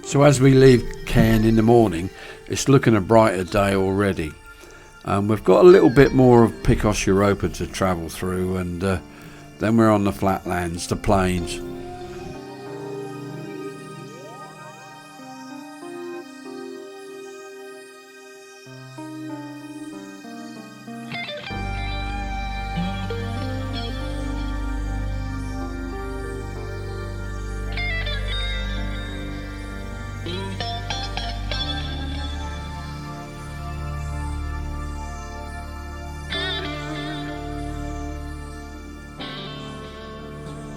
So as we leave Cairn in the morning, it's looking a brighter day already. We've got a little bit more of Picos Europa to travel through, and then we're on the flatlands, the plains.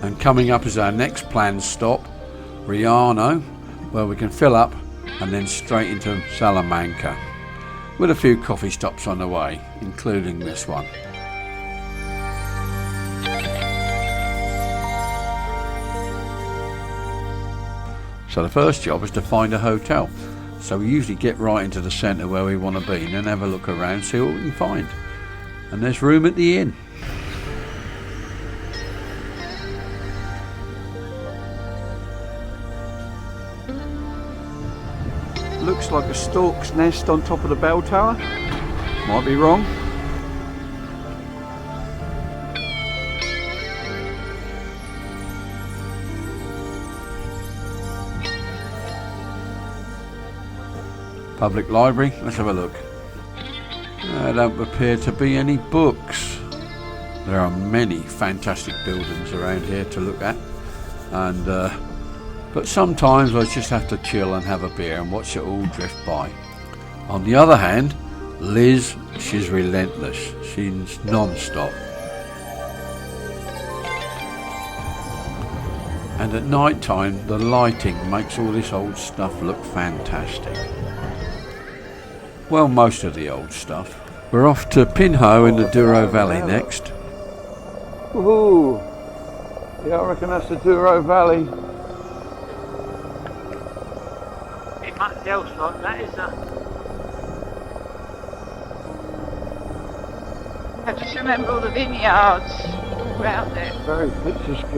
And coming up is our next planned stop, Riano, where we can fill up and then straight into Salamanca, with a few coffee stops on the way, including this one. So the first job is to find a hotel. So we usually get right into the centre where we want to be and then have a look around, see what we can find. And there's room at the inn. Looks like a stork's nest on top of the bell tower. Might be wrong. Public library, let's have a look. There don't appear to be any books. There are many fantastic buildings around here to look at, and but sometimes I just have to chill and have a beer and watch it all drift by. On the other hand, Liz, she's relentless. She's non-stop. And at night time, the lighting makes all this old stuff look fantastic. Well, most of the old stuff. We're off to Pinho in the Douro Valley next. Woohoo! Yeah, I reckon that's the Douro Valley. Much else like that, is there? I just remember all the vineyards around it. Very picturesque.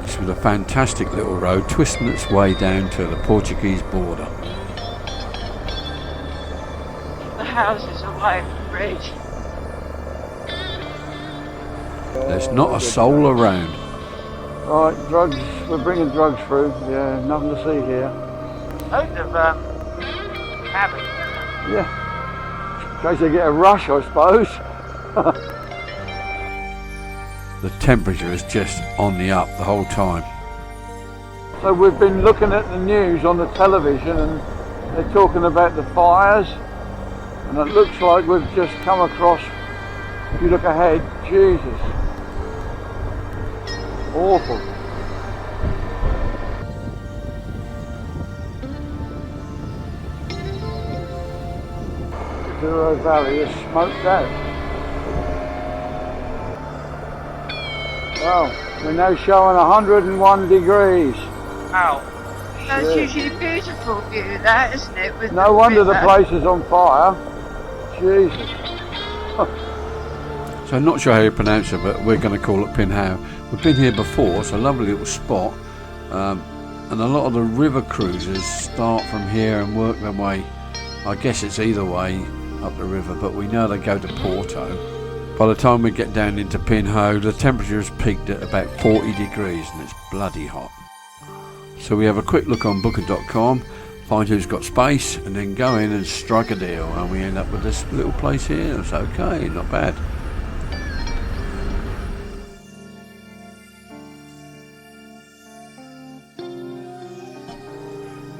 This was a fantastic little road twisting its way down to the Portuguese border. The houses away from the bridge. There's not a soul around. Right, drugs. We're bringing drugs through. Yeah, nothing to see here. Loads of cabins. Yeah. In case they get a rush, I suppose. The temperature is just on the up the whole time. So we've been looking at the news on the television and they're talking about the fires, and it looks like we've just come across, if you look ahead, Jesus. Awful. Douro Valley is smoked out. Well, we're now showing 101 degrees. Wow. That's usually a beautiful view, that, isn't it? With No wonder the place is on fire. Jesus. So I'm not sure how you pronounce it, but we're going to call it Pinho. We've been here before, it's a lovely little spot, and a lot of the river cruisers start from here and work their way, I guess it's either way, up the river, but we know they go to Porto. By the time we get down into Pinho, the temperature has peaked at about 40 degrees and it's bloody hot. So we have a quick look on booking.com, find who's got space, and then go in and strike a deal, and we end up with this little place here. It's okay, not bad.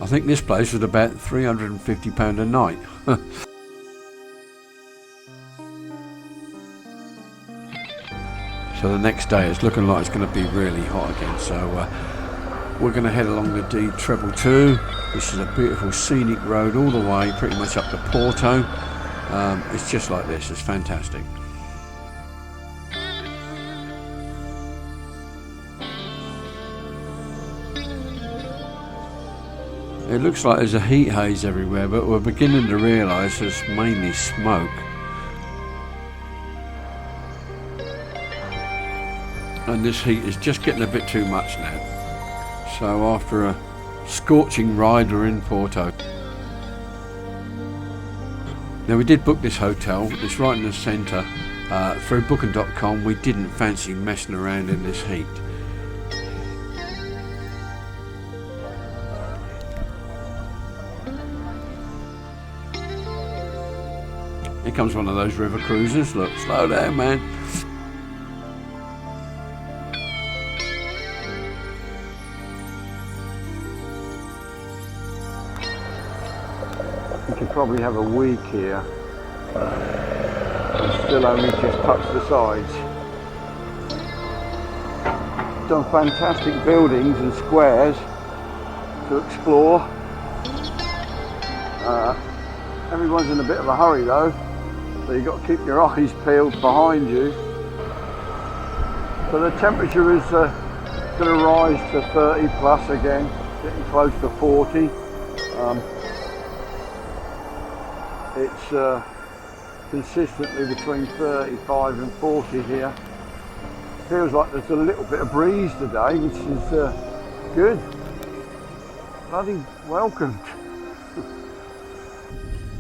I think this place was about £350 a night. So the next day it's looking like it's going to be really hot again, so we're going to head along the D222. This is a beautiful scenic road all the way pretty much up to Porto. It's just like this, it's fantastic. It looks like there's a heat haze everywhere, but we're beginning to realise it's mainly smoke. And this heat is just getting a bit too much now. So after a Scorching ride, we're in Porto. Now we did book this hotel, it's right in the centre, through booking.com. We didn't fancy messing around in this heat. Here comes one of those river cruisers. Look, slow down, man. You could probably have a week here and still only just touch the sides. Some fantastic buildings and squares to explore. Everyone's in a bit of a hurry though, so you've got to keep your eyes peeled behind you. So the temperature is going to rise to 30 plus again, getting close to 40. It's consistently between 35 and 40 here. Feels like there's a little bit of breeze today, which is good. Bloody welcomed.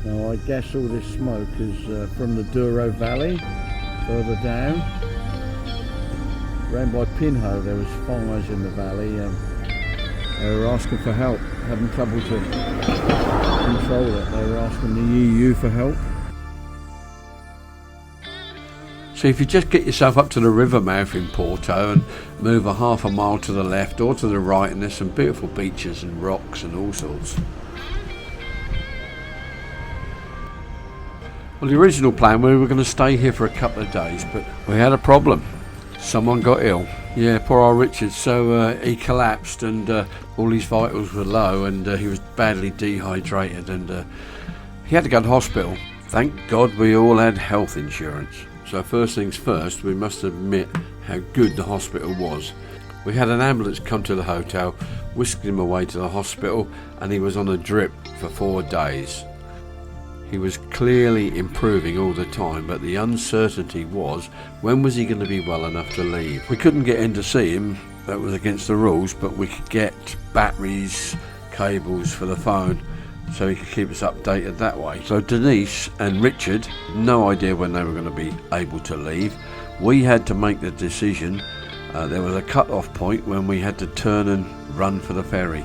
Now I guess all this smoke is from the Douro Valley, further down. Round by Pinho there was fires in the valley. They were asking for help, having trouble to control it. They were asking the EU for help. So if you just get yourself up to the river mouth in Porto and move a half a mile to the left or to the right, and there's some beautiful beaches and rocks and all sorts. Well, the original plan, we were going to stay here for a couple of days, but we had a problem. Someone got ill. Yeah, poor old Richard. So he collapsed and all his vitals were low, and he was badly dehydrated, and he had to go to hospital. Thank God we all had health insurance. So first things first, we must admit how good the hospital was. We had an ambulance come to the hotel, whisked him away to the hospital, and he was on a drip for 4 days. He was clearly improving all the time, but the uncertainty was, when was he going to be well enough to leave? We couldn't get in to see him, that was against the rules, but we could get batteries, cables for the phone, so he could keep us updated that way. So Denise and Richard, no idea when they were going to be able to leave. We had to make the decision. There was a cut-off point when we had to turn and run for the ferry.